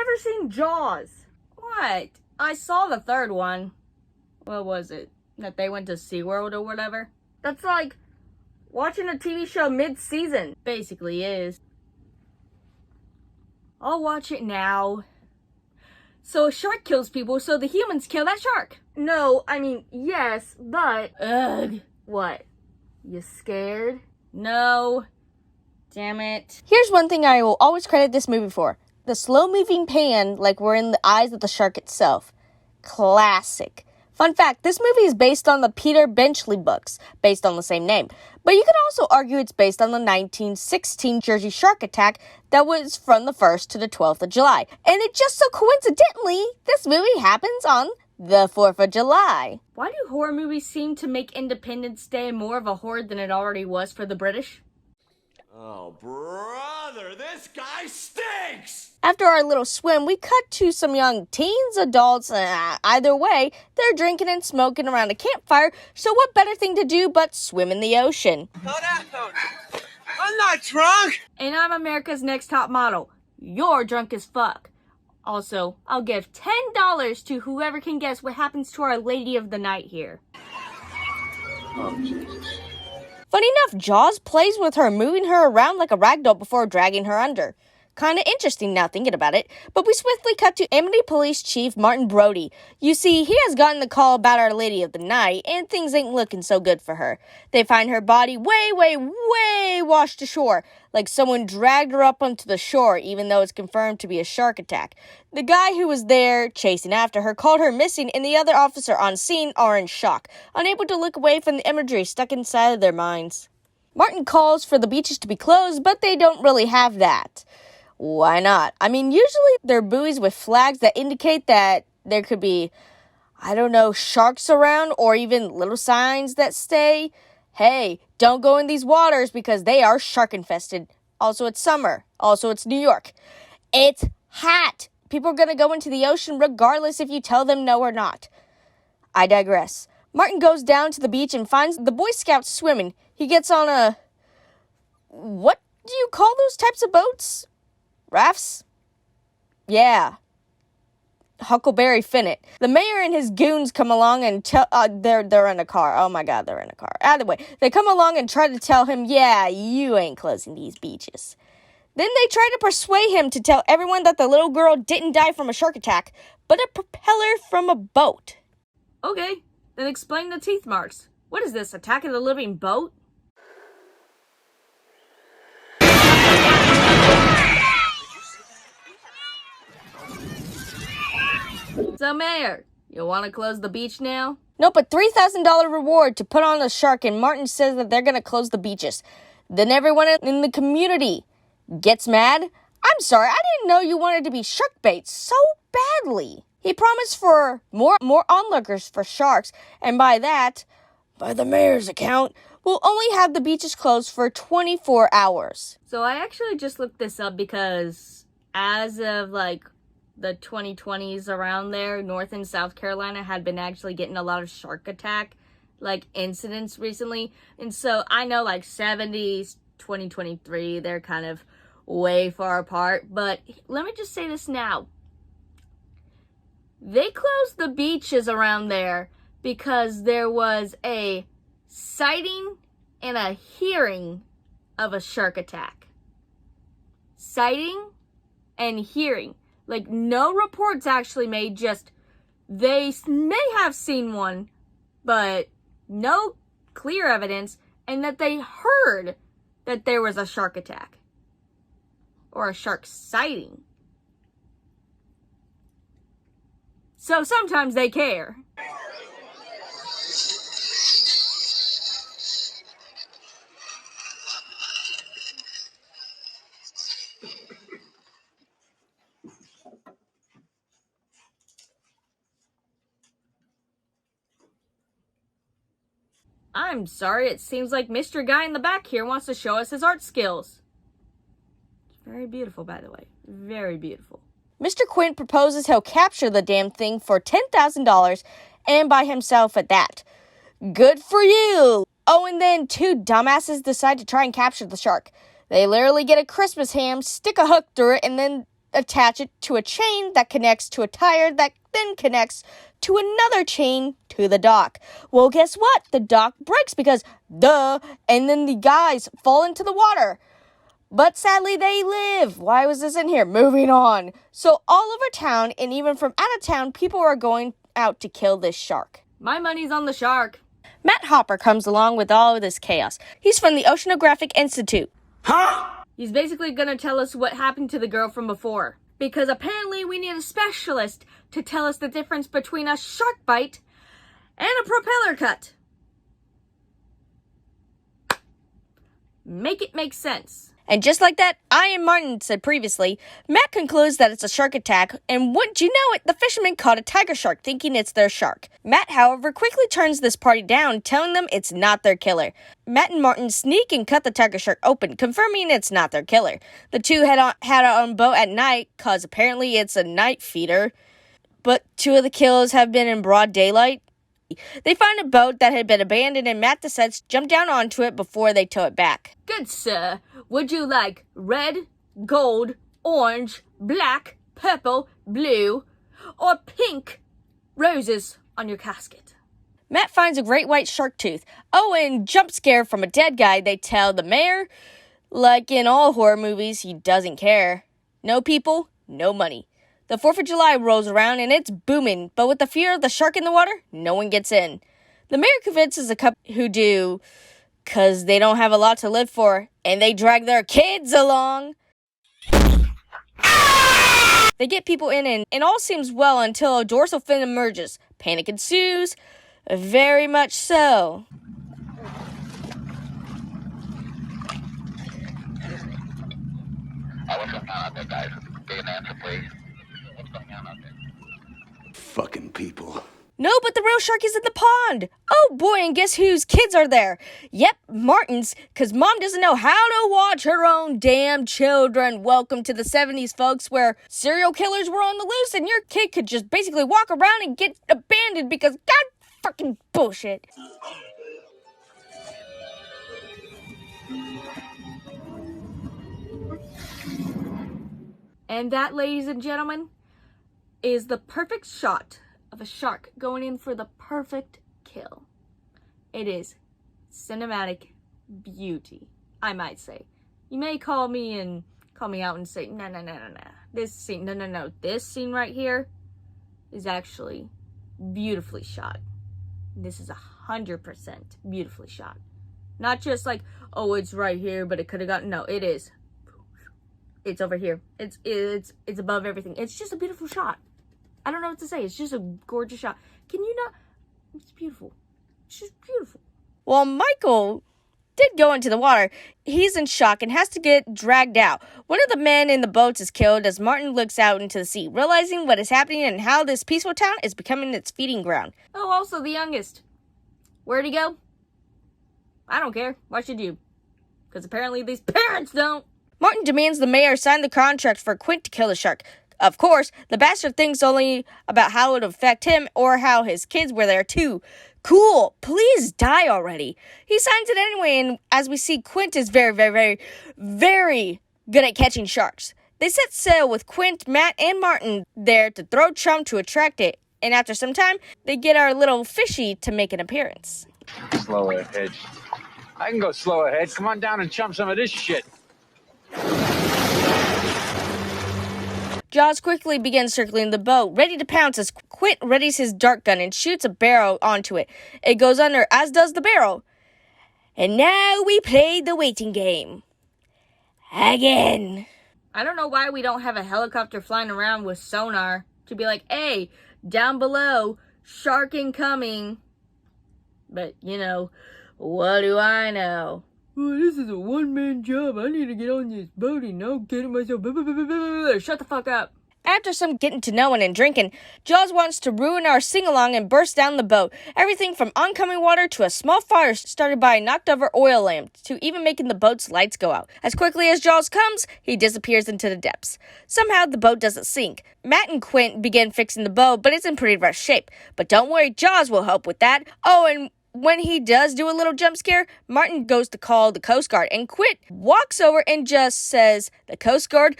never seen Jaws. What? I saw the third one. What was it? That they went to SeaWorld or whatever? That's like watching a TV show mid-season. Basically is. I'll watch it now. So a shark kills people, so the humans kill that shark. No, I mean, yes, but... Ugh. What? You scared? No. Damn it. Here's one thing I will always credit this movie for. The slow-moving pan like we're in the eyes of the shark itself. Classic. Fun fact, this movie is based on the Peter Benchley books, based on the same name. But you could also argue it's based on the 1916 Jersey shark attack that was from the 1st to the 12th of July. And it just so coincidentally, this movie happens on the 4th of July. Why do horror movies seem to make Independence Day more of a horror than it already was for the British? Oh, brother, this guy stinks! After our little swim, we cut to some young teens, adults, either way, they're drinking and smoking around a campfire, so what better thing to do but swim in the ocean? I'm not drunk! And I'm America's Next Top Model. You're drunk as fuck. Also, I'll give $10 to whoever can guess what happens to our Lady of the Night here. Oh, Jesus. Funny enough, Jaws plays with her, moving her around like a ragdoll before dragging her under. Kinda interesting now thinking about it, but we swiftly cut to Amity Police Chief Martin Brody. You see, he has gotten the call about Our Lady of the Night, and things ain't looking so good for her. They find her body way washed ashore, like someone dragged her up onto the shore, even though it's confirmed to be a shark attack. The guy who was there, chasing after her, called her missing, and the other officer on scene are in shock, unable to look away from the imagery stuck inside of their minds. Martin calls for the beaches to be closed, but they don't really have that. Why not? I mean, usually there are buoys with flags that indicate that there could be, sharks around, or even little signs that say, hey, don't go in these waters because they are shark infested. Also, it's summer. Also, it's New York. It's hot. People are going to go into the ocean regardless if you tell them no or not. I digress. Martin goes down to the beach and finds the Boy Scouts swimming. He gets on a... What do you call those types of boats? Rafts? Yeah. Huckleberry Finnet. The mayor and his goons come along and tell... they're in a car. Oh my god, they're in a car. Either way, they come along and try to tell him, yeah, you ain't closing these beaches. Then they try to persuade him to tell everyone that the little girl didn't die from a shark attack, but a propeller from a boat. Okay, then explain the teeth marks. What is this, Attack of the Living Boat? So, Mayor, you want to close the beach now? Nope, a $3,000 reward to put on a shark, and Martin says that they're going to close the beaches. Then everyone in the community gets mad. I'm sorry, I didn't know you wanted to be shark bait so badly. He promised for more onlookers for sharks, and by the mayor's account, we'll only have the beaches closed for 24 hours. So I actually just looked this up because as of the 2020s around there, North and South Carolina had been actually getting a lot of shark attack incidents recently. And so I know 70s, 2023, they're kind of way far apart. But let me just say this now. They closed the beaches around there because there was a sighting and a hearing of a shark attack. Sighting and hearing. No reports actually made, just they may have seen one, but no clear evidence, and that they heard that there was a shark attack or a shark sighting. So sometimes they care. I'm sorry, it seems like Mr. Guy in the back here wants to show us his art skills. It's very beautiful, by the way. Very beautiful. Mr. Quint proposes he'll capture the damn thing for $10,000 and by himself at that. Good for you! Oh, and then two dumbasses decide to try and capture the shark. They literally get a Christmas ham, stick a hook through it, and then attach it to a chain that connects to a tire that then connects to another chain to the dock. Well, guess what? The dock breaks because, duh, and then the guys fall into the water. But sadly, they live. Why was this in here? Moving on. So all over town, and even from out of town, people are going out to kill this shark. My money's on the shark. Matt Hopper comes along with all of this chaos. He's from the Oceanographic Institute. He's basically gonna tell us what happened to the girl from before. Because apparently we need a specialist to tell us the difference between a shark bite and a propeller cut. Make it make sense. And just like that, Ian Martin said previously, Matt concludes that it's a shark attack, and wouldn't you know it, the fishermen caught a tiger shark thinking it's their shark. Matt, however, quickly turns this party down, telling them it's not their killer. Matt and Martin sneak and cut the tiger shark open, confirming it's not their killer. The two had it on a boat at night, cause apparently it's a night feeder, but 2 of the kills have been in broad daylight. They find a boat that had been abandoned, and Matt decides to jump down onto it before they tow it back. Good sir, would you like red, gold, orange, black, purple, blue, or pink roses on your casket? Matt finds a great white shark tooth. Oh, and jump scare from a dead guy, they tell the mayor. Like in all horror movies, he doesn't care. No people, no money. The 4th of July rolls around and it's booming, but with the fear of the shark in the water, no one gets in. The mayor convinces a couple who do, cause they don't have a lot to live for, and they drag their kids along. They get people in and all seems well until a dorsal fin emerges. Panic ensues, very much so. What's going on out there, guys? Give an answer, please. What's going on out there? Fucking people. No, but the real shark is in the pond. Oh boy, and guess whose kids are there? Yep, Martin's, because mom doesn't know how to watch her own damn children. Welcome to the 70s, folks, where serial killers were on the loose and your kid could just basically walk around and get abandoned because god fucking bullshit. And that, ladies and gentlemen, is the perfect shot of a shark going in for the perfect kill. It is cinematic beauty, I might say. You may call me out and say, no. This scene right here is actually beautifully shot. This is 100% beautifully shot. Not just like, oh, it's right here, but it could have gotten, no, it is. It's over here. It's above everything. It's just a beautiful shot. I don't know what to say. It's just a gorgeous shot. Can you not? It's beautiful. It's just beautiful. Well, Michael did go into the water. He's in shock and has to get dragged out. One of the men in the boats is killed as Martin looks out into the sea, realizing what is happening and how this peaceful town is becoming its feeding ground. Oh, also the youngest. Where'd he go? I don't care. Why should you? Because apparently these parents don't. Martin demands the mayor sign the contract for Quint to kill the shark. Of course, the bastard thinks only about how it would affect him or how his kids were there too. Cool, please die already. He signs it anyway, and as we see, Quint is very, very, very, very good at catching sharks. They set sail with Quint, Matt, and Martin there to throw chum to attract it, and after some time, they get our little fishy to make an appearance. Slow ahead. I can go slow ahead. Come on down and chump some of this shit. Jaws quickly begins circling the boat, ready to pounce as Quint readies his dart gun and shoots a barrel onto it. It goes under, as does the barrel. And now we play the waiting game. Again. I don't know why we don't have a helicopter flying around with sonar to be like, hey, down below, shark incoming. But, you know, what do I know? Oh, this is a one-man job. I need to get on this boat and now get it myself. Shut the fuck up. After some getting to knowing and drinking, Jaws wants to ruin our sing-along and burst down the boat. Everything from oncoming water to a small fire started by a knocked-over oil lamp to even making the boat's lights go out. As quickly as Jaws comes, he disappears into the depths. Somehow, the boat doesn't sink. Matt and Quint begin fixing the boat, but it's in pretty rough shape. But don't worry, Jaws will help with that. Oh, and when he does do a little jump scare, Martin goes to call the Coast Guard, and Quint walks over and just says, the Coast Guard,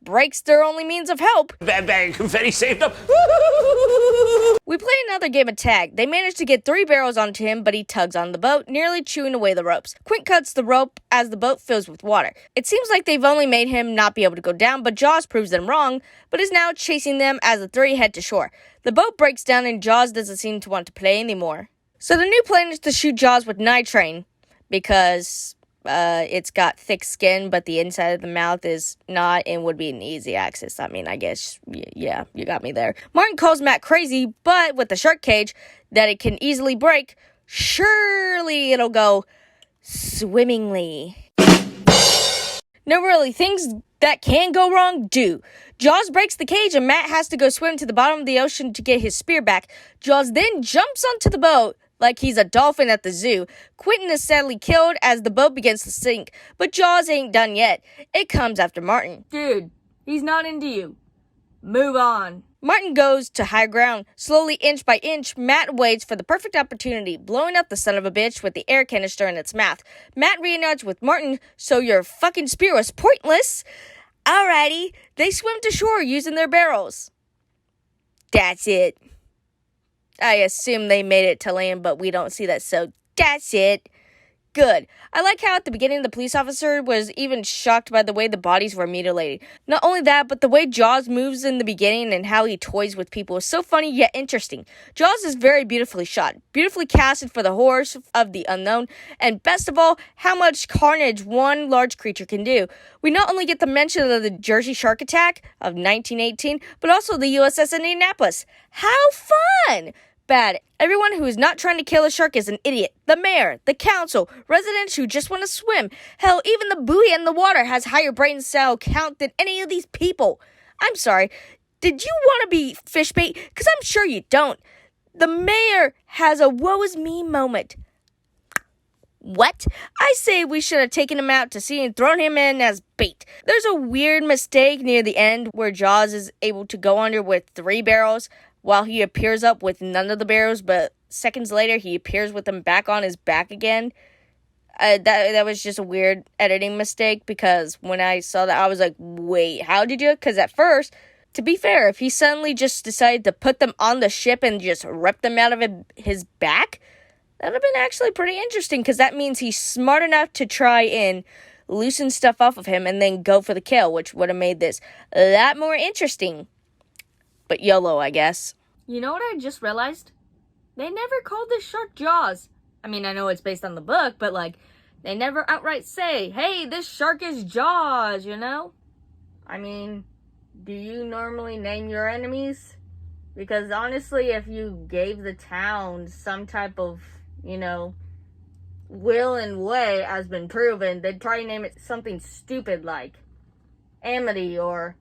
breaks their only means of help. Bang, bang, confetti saved up. We play another game of tag. They manage to get 3 barrels onto him, but he tugs on the boat, nearly chewing away the ropes. Quint cuts the rope as the boat fills with water. It seems like they've only made him not be able to go down, but Jaws proves them wrong, but is now chasing them as the 3 head to shore. The boat breaks down and Jaws doesn't seem to want to play anymore. So the new plan is to shoot Jaws with nitrate, because it's got thick skin, but the inside of the mouth is not, and would be an easy access. I mean, I guess, yeah, you got me there. Martin calls Matt crazy, but with the shark cage that it can easily break, surely it'll go swimmingly. No, really, things that can go wrong do. Jaws breaks the cage and Matt has to go swim to the bottom of the ocean to get his spear back. Jaws then jumps onto the boat like he's a dolphin at the zoo. Quentin is sadly killed as the boat begins to sink, but Jaws ain't done yet. It comes after Martin. Dude, he's not into you. Move on. Martin goes to higher ground. Slowly, inch by inch, Matt waits for the perfect opportunity, blowing up the son of a bitch with the air canister in its mouth. Matt reunites with Martin, so your fucking spear was pointless. Alrighty, they swim to shore using their barrels. That's it. I assume they made it to land, but we don't see that, so that's it. Good. I like how at the beginning the police officer was even shocked by the way the bodies were mutilated. Not only that, but the way Jaws moves in the beginning and how he toys with people is so funny yet interesting. Jaws is very beautifully shot, beautifully casted for the horrors of the unknown, and best of all, how much carnage one large creature can do. We not only get the mention of the Jersey shark attack of 1918, but also the U.S.S. Indianapolis. How fun! Bad. Everyone who is not trying to kill a shark is an idiot. The mayor, the council, residents who just want to swim. Hell, even the buoy in the water has higher brain cell count than any of these people. I'm sorry. Did you want to be fish bait? Because I'm sure you don't. The mayor has a woe is me moment. What? I say we should have taken him out to sea and thrown him in as bait. There's a weird mistake near the end where Jaws is able to go under with 3 barrels. While he appears up with none of the barrels, but seconds later he appears with them back on his back again. That was just a weird editing mistake, because when I saw that, I was like, wait, how did you? Because at first, to be fair, if he suddenly just decided to put them on the ship and just rip them out of his back, that would have been actually pretty interesting, because that means he's smart enough to try and loosen stuff off of him and then go for the kill, which would have made this a lot more interesting. But YOLO, I guess. You know what I just realized? They never called this shark Jaws. I mean, I know it's based on the book, but like, they never outright say, hey, this shark is Jaws, you know? I mean, do you normally name your enemies? Because honestly, if you gave the town some type of, you know, will and way has been proven, they'd probably name it something stupid like Amity or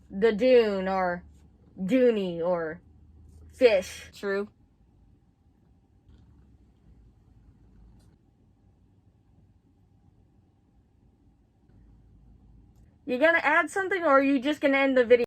the Dune or Dooney or Fish. True. You gonna add something, or are you just gonna end the video?